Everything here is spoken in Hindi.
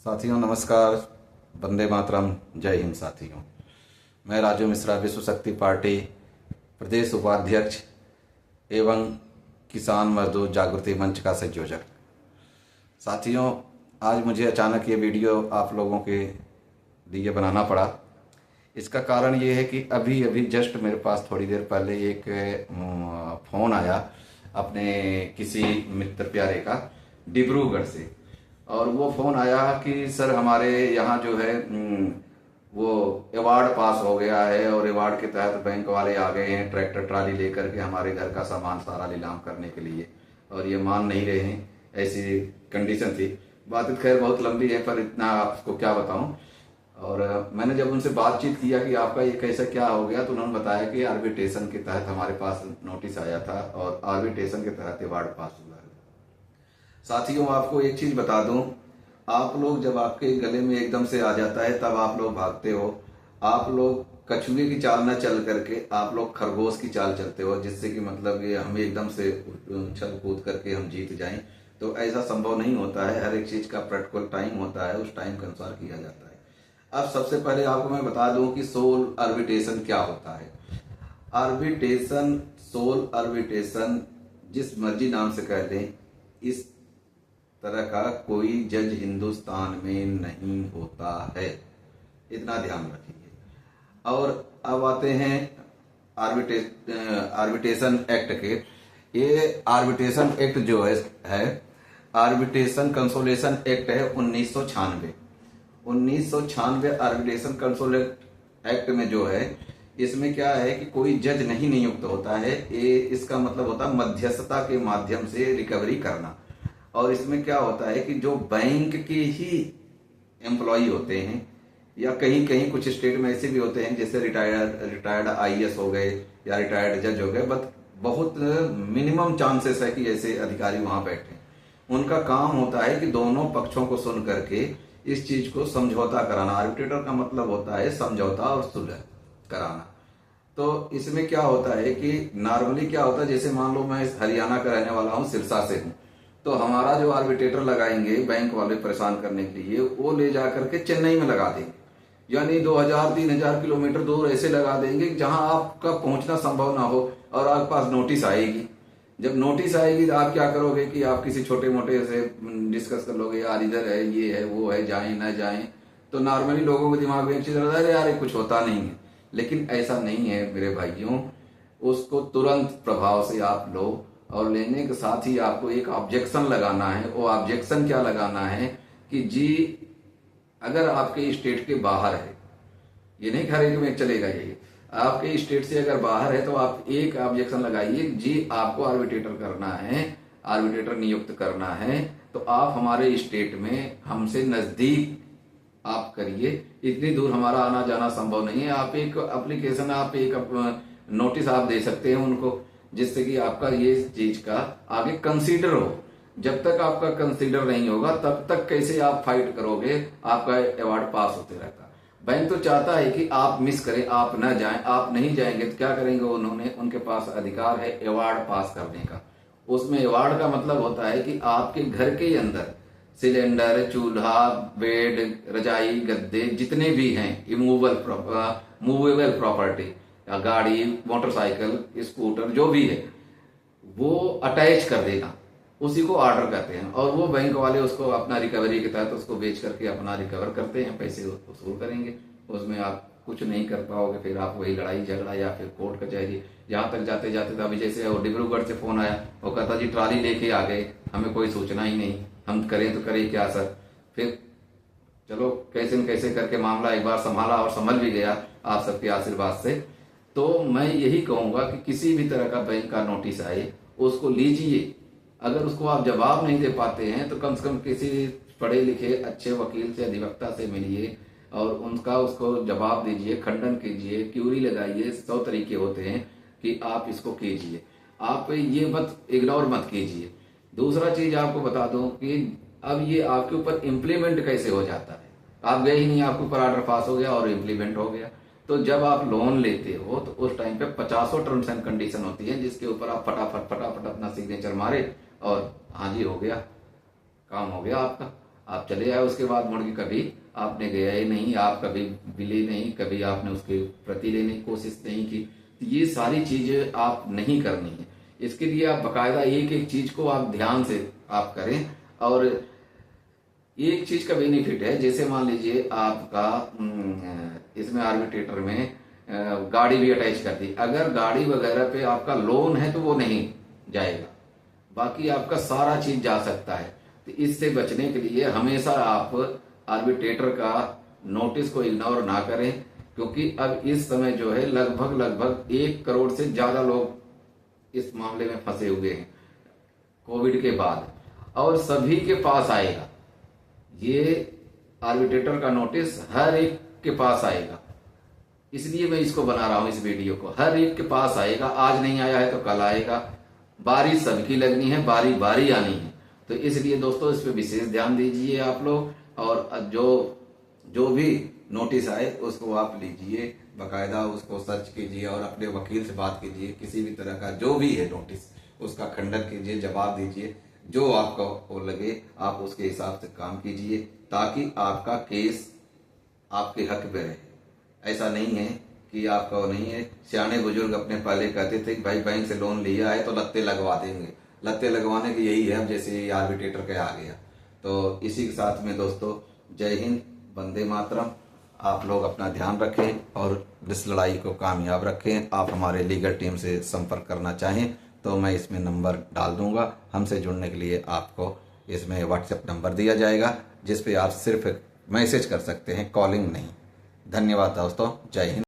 साथियों नमस्कार, वंदे मातरम, जय हिंद। साथियों, मैं राजू मिश्रा, विश्व शक्ति पार्टी प्रदेश उपाध्यक्ष एवं किसान मजदूर जागृति मंच का संयोजक। साथियों, आज मुझे अचानक ये वीडियो आप लोगों के लिए बनाना पड़ा। इसका कारण ये है कि अभी अभी जस्ट मेरे पास थोड़ी देर पहले एक फ़ोन आया अपने किसी मित्र प्यारे का डिब्रूगढ़ से, और वो फ़ोन आया कि सर हमारे यहाँ जो है वो अवार्ड पास हो गया है और अवार्ड के तहत बैंक वाले आ गए हैं ट्रैक्टर ट्राली लेकर के हमारे घर का सामान सारा नीलाम करने के लिए, और ये मान नहीं रहे हैं। ऐसी कंडीशन थी। बात खैर बहुत लंबी है, पर इतना आपको क्या बताऊं। और मैंने जब उनसे बातचीत किया कि आपका ये कैसे क्या हो गया, तो उन्होंने बताया कि आर्बिट्रेशन के तहत हमारे पास नोटिस आया था और आर्बिट्रेशन के तहत अवार्ड पास हुआ है। साथियों, आपको एक चीज बता दूं, आप लोग जब आपके गले में एकदम से आ जाता है तब आप लोग भागते हो। आप लोग कछुए की चाल न चल करके आप लोग खरगोश की चाल चलते हो, जिससे कि मतलब ये हमें एकदम से उछल कूद करके हम जीत जाएं। तो ऐसा संभव नहीं होता है। हर एक चीज का प्रैक्टिकल टाइम होता है, उस टाइम के अनुसार किया जाता है। अब सबसे पहले आपको मैं बता दूं कि सोल आर्बिट्रेशन क्या होता है। आर्बिट्रेशन, सोल आर्बिट्रेशन, जिस मर्जी नाम से कह लें, इस तरह का कोई जज हिंदुस्तान में नहीं होता है, इतना ध्यान रखिए। और अब आते हैं आर्बिट्रेशन एक्ट के। ये आर्बिट्रेशन एक्ट जो है आर्बिट्रेशन कंसोलेशन एक्ट है 1996। 1996 आर्बिट्रेशन कंसोलेशन एक्ट में जो है, इसमें क्या है कि कोई जज नहीं नियुक्त होता है। ये इसका मतलब होता है मध्यस्थता के माध्यम से रिकवरी करना। और इसमें क्या होता है कि जो बैंक के ही एम्प्लॉय होते हैं, या कहीं कहीं कुछ स्टेट में ऐसे भी होते हैं जैसे रिटायर्ड आईएएस हो गए या रिटायर्ड जज हो गए, बट बहुत मिनिमम चांसेस है कि ऐसे अधिकारी वहां बैठे। उनका काम होता है कि दोनों पक्षों को सुन करके इस चीज को समझौता कराना। आर्बिट्रेटर का मतलब होता है समझौता और सुलह कराना। तो इसमें क्या होता है कि नॉर्मली क्या होता है, जैसे मान लो मैं हरियाणा का रहने वाला हूँ, सिरसा से हूँ, तो हमारा जो आर्बिट्रेटर लगाएंगे बैंक वाले परेशान करने के लिए, वो ले जाकर के चेन्नई में लगा देंगे, यानी 2000-3000 किलोमीटर दूर ऐसे लगा देंगे जहां आपका पहुंचना संभव ना हो, और आपके पास नोटिस आएगी। जब नोटिस आएगी तो आप क्या करोगे कि आप किसी छोटे मोटे से डिस्कस कर लोगे, यार इधर है, ये है, वो है, जाएं ना जाएं। तो नॉर्मली लोगों के दिमाग में एक चीज रहता है, यार कुछ होता नहीं है। लेकिन ऐसा नहीं है मेरे भाइयों। उसको तुरंत प्रभाव से आप लो, और लेने के साथ ही आपको एक ऑब्जेक्शन लगाना है। वो ऑब्जेक्शन क्या लगाना है कि जी अगर आपके स्टेट के बाहर है, ये नहीं हर एक में चलेगा, ये आपके स्टेट से अगर बाहर है तो आप एक ऑब्जेक्शन लगाइए, जी आपको आर्बिट्रेटर करना है, आर्बिट्रेटर नियुक्त करना है, तो आप हमारे स्टेट में हमसे नजदीक आप करिए। इतनी दूर हमारा आना जाना संभव नहीं है। आप एक एप्लीकेशन, आप एक नोटिस आप दे सकते हैं उनको, जिससे कि आपका ये चीज का आगे कंसीडर हो। जब तक आपका कंसीडर नहीं होगा तब तक कैसे आप फाइट करोगे, आपका अवार्ड पास होते रहता। बैंक तो चाहता है कि आप मिस करें, आप न जाएं। आप नहीं जाएंगे तो क्या करेंगे उन्होंने, उनके पास अधिकार है अवार्ड पास करने का। उसमें अवार्ड का मतलब होता है कि आपके घर के अंदर सिलेंडर, चूल्हा, बेड, रजाई, गद्दे जितने भी हैं, मूवेबल प्रॉपर्टी, गाड़ी, मोटरसाइकिल, स्कूटर जो भी है, वो अटैच कर देगा। उसी को ऑर्डर करते हैं, और वो बैंक वाले उसको अपना रिकवरी के तहत उसको बेच करके अपना रिकवर करते हैं, पैसे वसूल करेंगे। उसमें आप कुछ नहीं कर पाओगे, फिर आप वही लड़ाई झगड़ा या फिर कोर्ट कचहरी, जहां तक जाते जाते। अभी जैसे वो डिब्रूगढ़ से फोन आया, वो कहता जी ट्राली लेके आ गए, हमें कोई सूचना ही नहीं, हम करें तो करें क्या सर। फिर चलो कैसे न कैसे करके मामला एक बार संभाला और समझ भी गया आप सबके आशीर्वाद से। तो मैं यही कहूंगा कि किसी भी तरह का बैंक का नोटिस आए उसको लीजिए। अगर उसको आप जवाब नहीं दे पाते हैं तो कम से कम किसी पढ़े लिखे अच्छे वकील से, अधिवक्ता से मिलिए और उनका उसको जवाब दीजिए, खंडन कीजिए, क्यूरी लगाइए। 100 तरीके होते हैं कि आप इसको कीजिए। आप ये मत इग्नोर मत कीजिए। दूसरा चीज आपको बता दूं कि अब ये आपके ऊपर इम्प्लीमेंट कैसे हो जाता है। आप गए ही नहीं, आपके ऊपर ऑर्डर पास हो गया और इम्प्लीमेंट हो गया। तो जब आप लोन लेते हो तो उस टाइम पे 50 टर्म्स एंड कंडीशन होती है, जिसके ऊपर आप फटाफट अपना सिग्नेचर मारे और हाँ जी हो गया, काम हो गया आपका। आप चले आए, उसके बाद मुड़ के कभी आपने गया ही नहीं, आप कभी मिले नहीं, कभी आपने उसके प्रति लेने की कोशिश नहीं की। तो ये सारी चीजें आप नहीं करनी है। इसके लिए आप बकायदा एक एक चीज को आप ध्यान से आप करें। और एक चीज का बेनिफिट है, जैसे मान लीजिए आपका इसमें आर्बिट्रेटर में गाड़ी भी अटैच कर दी, अगर गाड़ी वगैरह पे आपका लोन है तो वो नहीं जाएगा, बाकी आपका सारा चीज जा सकता है। तो इससे बचने के लिए हमेशा आप आर्बिट्रेटर का नोटिस को इग्नोर ना करें, क्योंकि अब इस समय जो है लगभग 1 करोड़ से ज्यादा लोग इस मामले में फंसे हुए हैं कोविड के बाद, और सभी के पास आएगा ये आर्बिट्रेटर का नोटिस, हर एक के पास आएगा। इसलिए मैं इसको बना रहा हूं, इस वीडियो को। हर एक के पास आएगा, आज नहीं आया है तो कल आएगा। बारी सबकी लगनी है, बारी बारी आनी है। तो इसलिए दोस्तों इस पे विशेष ध्यान दीजिए आप लोग, और जो भी नोटिस आए उसको आप लीजिए, बकायदा उसको सर्च कीजिए और अपने वकील से बात कीजिए। किसी भी तरह का जो भी है नोटिस उसका खंडन कीजिए, जवाब दीजिए, जो आपको वो लगे आप उसके हिसाब से काम कीजिए, ताकि आपका केस आपके हक में रहे। ऐसा नहीं है कि आपका वो नहीं है। सियाने बुजुर्ग अपने पहले कहते थे कि भाई बैंक से लोन लिया है तो लत्ते लगवा देंगे, लत्ते लगवाने की यही है। अब जैसे ये आर्बिट्रेटर का आ गया, तो इसी के साथ में दोस्तों जय हिंद, वंदे मातरम। आप लोग अपना ध्यान रखें और इस लड़ाई को कामयाब रखें। आप हमारे लीगल टीम से संपर्क करना चाहें तो मैं इसमें नंबर डाल दूंगा। हमसे जुड़ने के लिए आपको इसमें व्हाट्सएप नंबर दिया जाएगा, जिस पे आप सिर्फ मैसेज कर सकते हैं, कॉलिंग नहीं। धन्यवाद दोस्तों, जय हिंद।